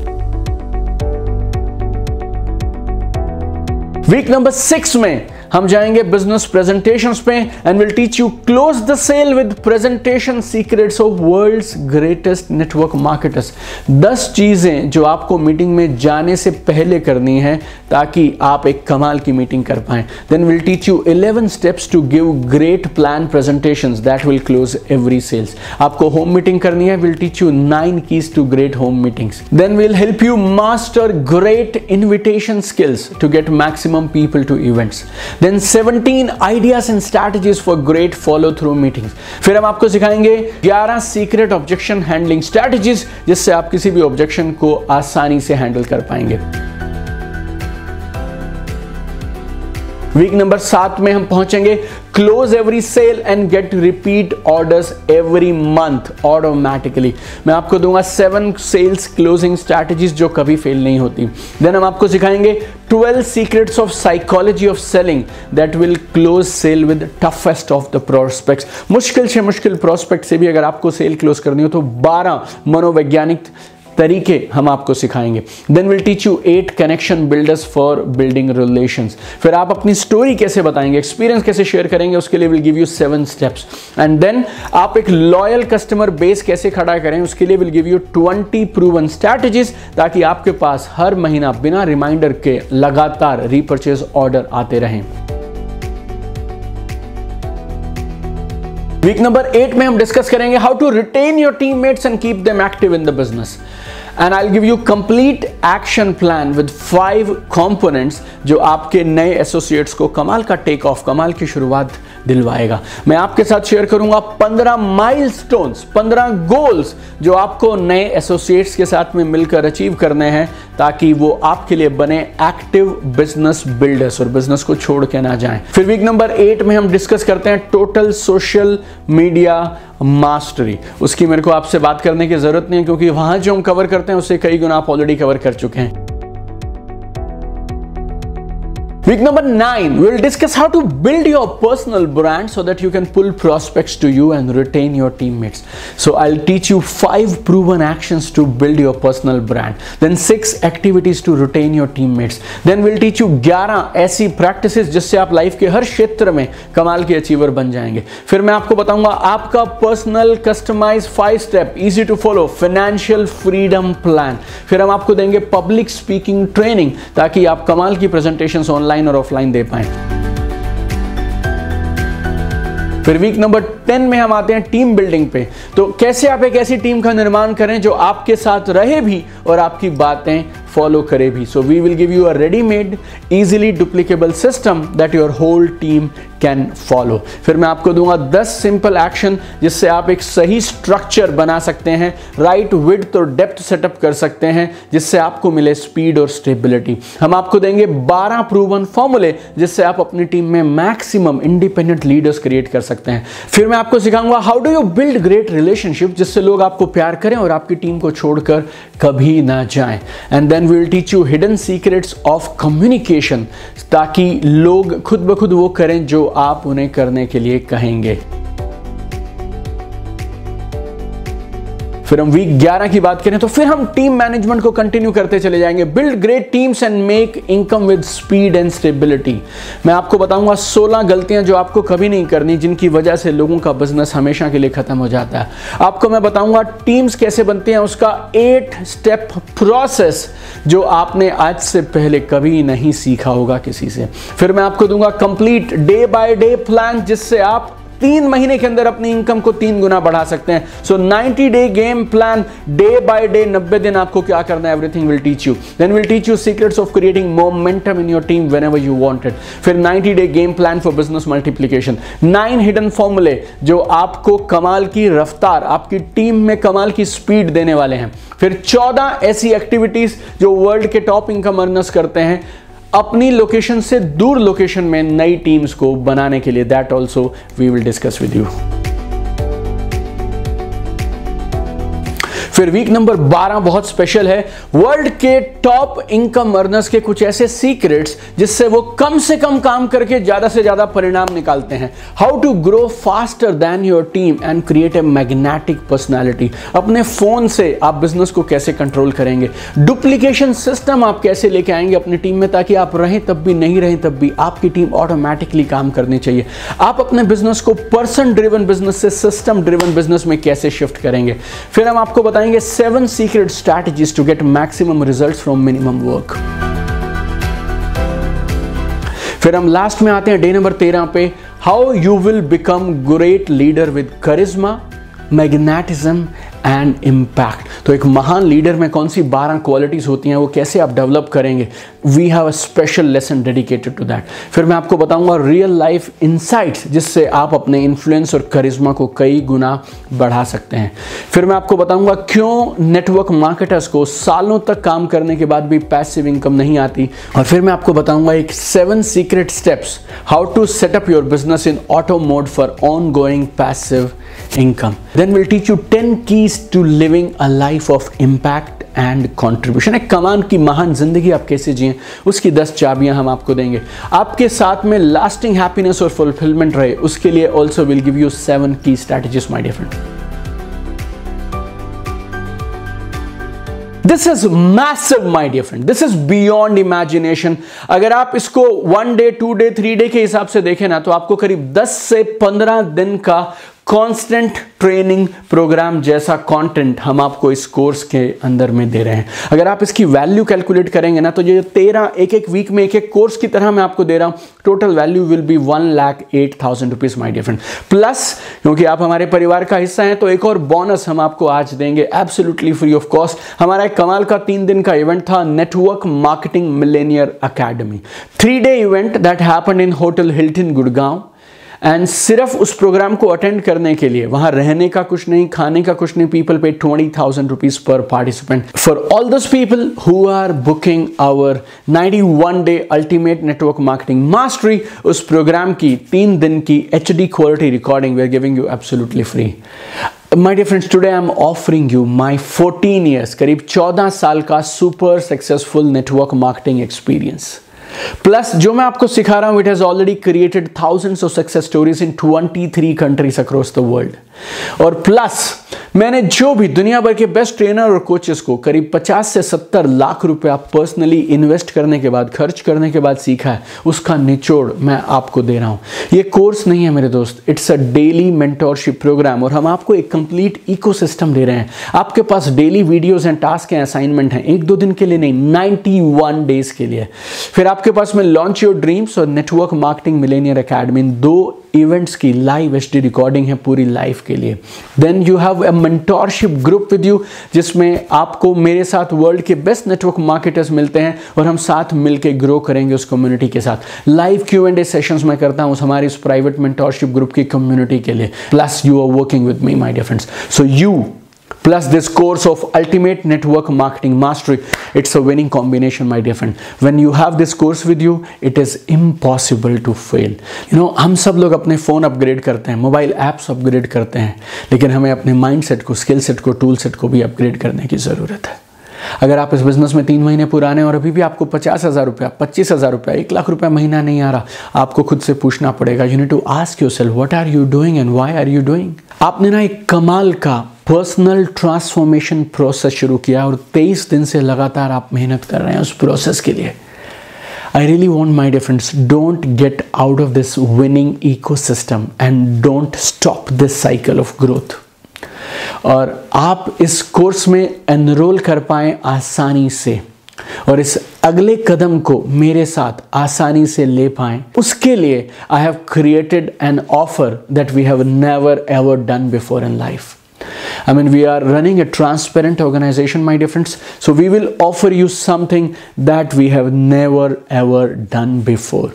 वीक नंबर 6 में हम जाएंगे बिजनेस प्रेजेंटेशंस पे and will teach you close the sale with presentation secrets of world's greatest network marketers. 10 चीजें जो आपको मीटिंग में जाने से पहले करनी है ताकि आप एक कमाल की मीटिंग कर पाएं। Then will teach you 11 steps to give great plan presentations that will close every sales. आपको होम मीटिंग करनी है, will teach you 9 keys to great home meetings. Then will help you master great invitation skills to get maximum people to events. Then 17 ideas and strategies for great follow through meetings. फिर हम आपको सिखाएंगे 11 secret objection handling strategies जिससे आप किसी भी objection को आसानी से हैंडल कर पाएंगे। वीक नंबर 7 में हम पहुंचेंगे close every sale and get repeat orders every month automatically. मैं आपको दूंगा 7 सेल्स क्लोजिंग स्ट्रैटेजीज जो कभी फेल नहीं होती। देन हम आपको सिखाएंगे 12 secrets of psychology of selling that will close sale with toughest of the prospects. मुश्किल से मुश्किल प्रोस्पेक्ट से भी अगर आपको सेल क्लोज करनी हो तो 12 मनोवैज्ञानिक तरीके हम आपको सिखाएंगे। Then will teach you 8 connection builders for building relations. फिर आप अपनी स्टोरी कैसे बताएंगे, एक्सपीरियंस कैसे शेयर करेंगे, उसके लिए will give you 7 steps. And then आप एक लॉयल कस्टमर बेस कैसे खड़ा करें, उसके लिए will give you 20 proven strategies ताकि आपके पास हर महीना बिना रिमाइंडर के लगातार रीपर्चेज ऑर्डर आते रहें। वीक नंबर 8 में हम डिस्कस करेंगे how to retain your teammates and keep them active in the business. And I'll give you complete action plan with 5 components जो आपके नए एसोसिएट्स को कमाल का टेक ऑफ, कमाल की शुरुआत दिलवाएगा। मैं आपके साथ शेयर करूंगा 15 माइलस्टोन्स, 15 गोल्स जो आपको नए एसोसिएट्स के साथ में मिलकर अचीव करने हैं ताकि वो आपके लिए बने एक्टिव बिजनेस बिल्डर्स और बिजनेस को छोड़ के ना जाएं। फिर वीक नंबर 8 में हम डिस्कस करते हैं टोटल सोशल मीडिया मास्टरी। उसकी मेरे को आपसे बात करने की जरूरत नहीं है क्योंकि वहां जो हम कवर करते हैं उससे कई गुना आप ऑलरेडी कवर कर चुके हैं। Week number 9, we will discuss how to build your personal brand so that you can pull prospects to you and retain your teammates. So I'll teach you 5 proven actions to build your personal brand. Then 6 activities to retain your teammates. Then we'll teach you 11 ऐसी practices जिससे आप life के हर क्षेत्र में कमाल के achiever बन जाएंगे। फिर मैं आपको बताऊंगा आपका personal customise 5 step easy to follow financial freedom plan. फिर हम आपको देंगे पब्लिक स्पीकिंग ट्रेनिंग ताकि आप कमाल की प्रेजेंटेशंस ऑनलाइन और ऑफलाइन दे पाएं। फिर वीक नंबर 10 में हम आते हैं टीम बिल्डिंग पे। तो कैसे आप एक ऐसी टीम का निर्माण करें जो आपके साथ रहे भी और आपकी बातें फॉलो करे भी। So we will give you a readymade easily duplicable system that your whole team can follow. फिर मैं आपको दूंगा 10 सिंपल एक्शन जिससे आप एक सही स्ट्रक्चर बना सकते हैं, राइट विड्थ और डेप्थ सेटअप कर सकते हैं जिससे आपको मिले स्पीड और स्टेबिलिटी। हम आपको देंगे 12 प्रूवन फॉर्मूले जिससे आप अपनी टीम में मैक्सिमम इंडिपेंडेंट लीडर्स क्रिएट कर सकते हैं। फिर मैं आपको सिखाऊंगा how do you build great relationship जिससे लोग आपको प्यार करें और आपकी टीम को छोड़कर कभी ना जाएं। And then we will teach you hidden secrets of communication ताकि लोग खुद ब खुद वो करें जो आप उन्हें करने के लिए कहेंगे। फिर हम वीक 11 की बात करें तो फिर हम टीम मैनेजमेंट को कंटिन्यू करते चले जाएंगे। Build great teams and make income with speed and stability. मैं आपको बताऊंगा 16 गलतियां जो आपको कभी नहीं करनी जिनकी वजह से लोगों का बिजनेस हमेशा के लिए खत्म हो जाता है। आपको मैं बताऊंगा टीम्स कैसे बनती हैं, उसका 8 स्टेप प्रोसेस जो आपने आज से पहले कभी नहीं सीखा होगा किसी से। फिर मैं आपको दूंगा complete day by day plan जिससे आप 3 महीने के अंदर अपनी इनकम को 3 गुना बढ़ा सकते हैं। So 90 day game plan, day by day 90 दिन आपको क्या करना है, everything will teach you. Then will teach you secrets of creating momentum in your team whenever you want it. फिर 90 day game plan for business multiplication, 9 hidden फॉर्मूले जो आपको कमाल की रफ्तार, आपकी टीम में कमाल की स्पीड देने वाले हैं। फिर 14 ऐसी एक्टिविटीज जो वर्ल्ड के टॉप इनकम अर्नर्स करते हैं अपनी लोकेशन से दूर लोकेशन में नई टीम्स को बनाने के लिए। That also we will discuss with you. फिर वीक नंबर 12 बहुत स्पेशल है। वर्ल्ड के टॉप इनकम अर्नर्स के कुछ ऐसे सीक्रेट्स जिससे वो कम से कम काम करके ज्यादा से ज्यादा परिणाम निकालते हैं। How to grow faster than your team and create a magnetic personality. अपने फोन से आप बिजनेस को कैसे कंट्रोल करेंगे। डुप्लीकेशन सिस्टम आप कैसे लेके आएंगे अपनी टीम में ताकि आप रहें तब भी, नहीं रहें तब भी आपकी टीम ऑटोमेटिकली काम करनी चाहिए। आप अपने बिजनेस को पर्सन ड्रिवन बिजनेस से सिस्टम ड्रिवन बिजनेस में कैसे शिफ्ट करेंगे। फिर हम आपको बताएंगे 7 secret strategies to get maximum results from minimum work. फिर हम लास्ट में आते हैं डे नंबर 13 पे, how you will become great leader with charisma, magnetism and impact. तो एक महान लीडर में कौन सी 12 क्वालिटीज होती हैं, वो कैसे आप डेवलप करेंगे। We have a special lesson dedicated to that. फिर मैं आपको बताऊंगा रियल लाइफ इनसाइट्स जिससे आप अपने इन्फ्लुएंस और करिश्मा को कई गुना बढ़ा सकते हैं। फिर मैं आपको बताऊंगा क्यों नेटवर्क मार्केटर्स को सालों तक काम करने के बाद भी पैसिव इनकम नहीं आती। और फिर मैं आपको बताऊंगा एक 7 secret steps how to set up your business in auto mode for ongoing passive income. Then we'll teach you 10 keys to living a life of impact and contribution. एक कमाल की महान जिंदगी आप कैसे जिएं उसकी 10 चाबियां हम आपको देंगे। आपके साथ में लास्टिंग हैप्पीनेस और फुलफिलमेंट रहे उसके लिए also we'll give you 7 key strategies, my dear friend. This is massive, my dear friend. This is beyond imagination. अगर आप इसको 1 day, 2 day, 3 day के हिसाब से देखें ना तो आपको करीब 10 से 15 दिन का कांस्टेंट ट्रेनिंग प्रोग्राम जैसा कंटेंट हम आपको इस कोर्स के अंदर में दे रहे हैं। अगर आप इसकी वैल्यू कैलकुलेट करेंगे ना तो ये 13 एक वीक में एक कोर्स की तरह मैं आपको दे रहा हूं। Total value will be 1,08,000 rupees, my dear friend. Plus क्योंकि आप हमारे परिवार का हिस्सा हैं तो एक और बोनस हम आपको आज देंगे एब्सोल्युटली फ्री ऑफ कॉस्ट। हमारा एक कमाल का 3 दिन का इवेंट था, network marketing Millionaire academy, 3 day event that happened in hotel Hilton Gurgaon. And सिर्फ उस प्रोग्राम को अटेंड करने के लिए वहां रहने का कुछ नहीं, खाने का कुछ नहीं, पीपल पे 20,000 rupees per participant. For all those people who are booking our 91 day ultimate network marketing mastery, उस प्रोग्राम की 3 दिन की HD quality recording we are giving you absolutely free. My dear friends, today I am offering you my 14 years, करीब 14 साल का super successful network marketing experience. Plus जो मैं आपको सिखा रहा हूं, it has already created thousands of success stories in 23 countries across the world। और प्लस मैंने जो भी दुनिया भर के बेस्ट ट्रेनर और कोचेस को करीब 50 से 70 लाख रुपया पर्सनली इन्वेस्ट करने के बाद, खर्च करने के बाद सीखा है, उसका निचोड़ मैं आपको दे रहा हूं। ये कोर्स नहीं है मेरे दोस्त, it's a daily mentorship programme और हम आपको एक कंप्लीट इकोसिस्टम दे रहे हैं। आपके पास डेली वीडियोस एंड टास्क हैं, असाइनमेंट हैं, 1-2 दिन के लिए नहीं, 91 डेज के लिए। फिर आप आपके पास में लॉन्च योर ड्रीम्स और network marketing millionaire academy, in 2 events की लाइव HD रिकॉर्डिंग है पूरी लाइफ के लिए। Then you have a mentorship group with you, जिसमें आपको मेरे साथ वर्ल्ड के बेस्ट नेटवर्क मार्केटर्स मिलते हैं और हम साथ मिलकर ग्रो करेंगे उस कम्युनिटी के साथ। लाइव Q&A सेशंस मैं करता हूं हमारी उस प्राइवेट मेंटोरशिप ग्रुप की कम्युनिटी के लिए। Plus you are working with me my dear friends, so you plus this course of ultimate network marketing mastery, it's a winning combination my dear friend. When you have this course with you, it is impossible to fail. You know, हम सब लोग अपने phone upgrade करते हैं, mobile apps upgrade करते हैं, लेकिन हमें अपने माइंड सेट को, स्किल सेट को, टूल सेट को भी अपग्रेड करने की ज़रूरत है। अगर आप इस बिजनेस में 3 महीने पुराने और अभी भी आपको 50,000 रुपया, 25,000 रुपया, 1 लाख रुपया महीना नहीं आ रहा, आपको खुद से पूछना पड़ेगा, you need to ask yourself what are you doing and why are you doing. आपने ना एक कमाल का पर्सनल ट्रांसफॉर्मेशन प्रोसेस शुरू किया और 23 दिन से लगातार आप मेहनत कर रहे हैं उस प्रोसेस के लिए। I really want my dear friends, don't get out of this winning ecosystem and don't stop this cycle of growth. और आप इस कोर्स में एनरोल कर पाएं आसानी से और इस अगले कदम को मेरे साथ आसानी से ले पाएं, उसके लिए I have created an offer that we have never ever done before in life. I mean, we are running a transparent organization, my dear friends. So we will offer you something that we have never ever done before.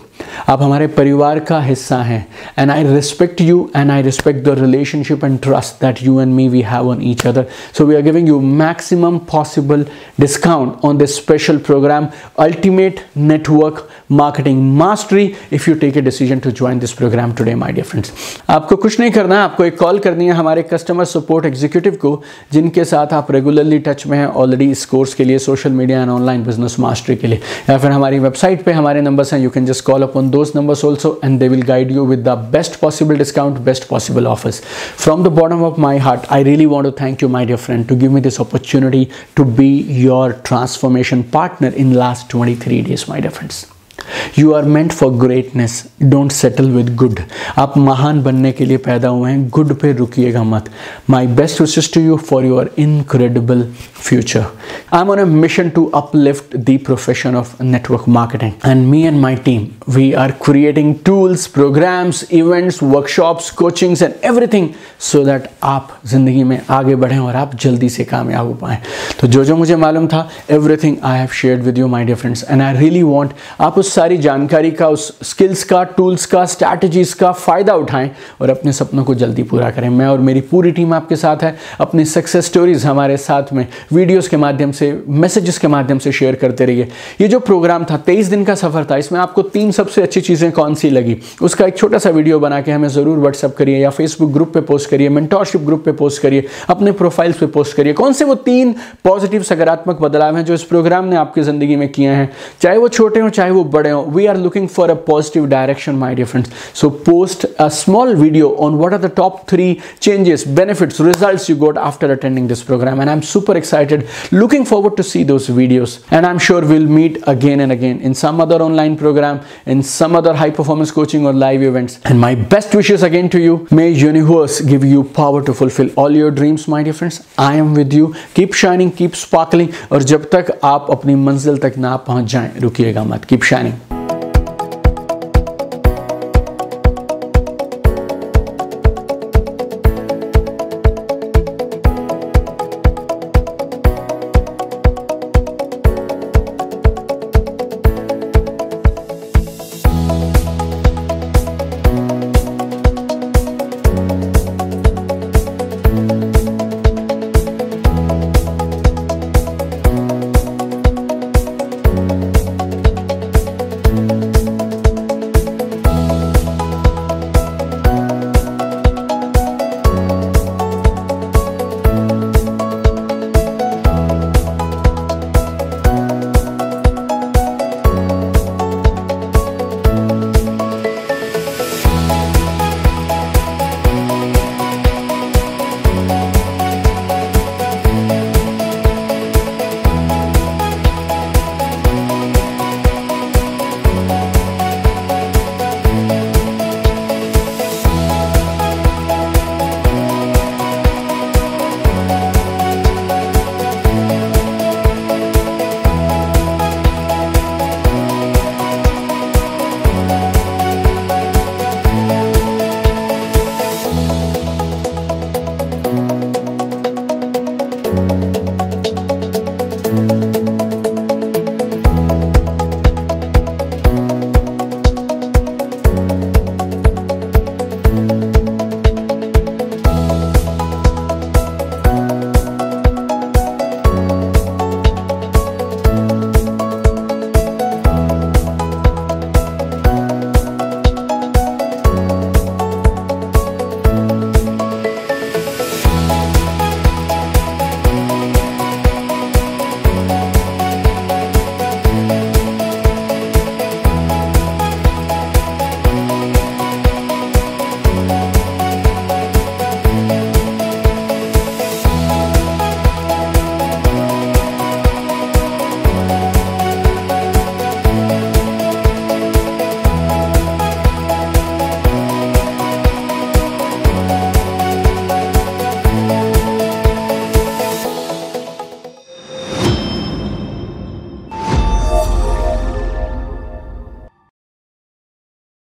आप हमारे परिवार का हिस्सा हैं and I respect you and I respect the relationship and trust that you and me we have on each other. So we are giving you maximum possible discount on this special program, Ultimate Network Marketing Mastery, if you take a decision to join this program today, my dear friends. आपको कुछ नहीं करना है, आपको एक call करनी है हमारे कस्टमर सपोर्ट एग्जीक्यूटिव को, जिनके साथ आप रेगुलरली टच में हैं ऑलरेडी इस कोर्स के लिए, social media and online business mastery के लिए, या फिर हमारी वेबसाइट पे हमारे नंबर्स हैं, you can just call upon those numbers also and they will guide you with the best possible discount, best possible offers. From the bottom of my heart, I really want to thank you, my dear friend, to give me this opportunity to be your transformation partner in last 23 days, my dear friends. You are meant for greatness. Don't settle with good. आप महान बनने के लिए पैदा हुए हैं, good पे रुकिएगा मत. My best wishes to you for your incredible future. I'm on a mission to uplift the profession of network marketing, and me and my team, we are creating tools, programs, events, workshops, coachings and everything so that आप जिंदगी में आगे बढ़ें और आप जल्दी से कामयाब हो पाएं. तो जो मुझे मालूम था, everything I have shared with you, my dear friends, and I really want आप उस सारी जानकारी का, उस स्किल्स का, टूल्स का, स्ट्रैटेजीज का फ़ायदा उठाएं और अपने सपनों को जल्दी पूरा करें. मैं और मेरी पूरी टीम आपके साथ है. अपनी सक्सेस स्टोरीज हमारे साथ में वीडियोस के माध्यम से, मैसेजेस के माध्यम से शेयर करते रहिए. ये जो प्रोग्राम था 23 दिन का सफ़र था, इसमें आपको 3 सबसे अच्छी चीज़ें कौन सी लगी, उसका एक छोटा सा वीडियो बना के हमें ज़रूर व्हाट्सअप करिए या फेसबुक ग्रुप पे पोस्ट करिए, मेंटोरशिप ग्रुप पे पोस्ट करिए, अपने प्रोफाइल्स पे पोस्ट करिए. कौन से वो 3 पॉजिटिव सकारात्मक बदलाव हैं जो इस प्रोग्राम ने आपकी ज़िंदगी में किए हैं, चाहे वो छोटे हों चाहे वो बड़े हों. We are looking for a positive direction, my dear friends. So post a small video on what are the top 3 changes, benefits, results you got after attending this program. And I'm super excited, looking forward to see those videos. And I'm sure we'll meet again and again in some other online program, in some other high performance coaching or live events. And my best wishes again to you. May universe give you power to fulfill all your dreams, my dear friends. I am with you. Keep shining, keep sparkling. और जब तक आप अपनी मंजिल तक ना पहुंच जाएं, रुकिएगा मत. Keep shining.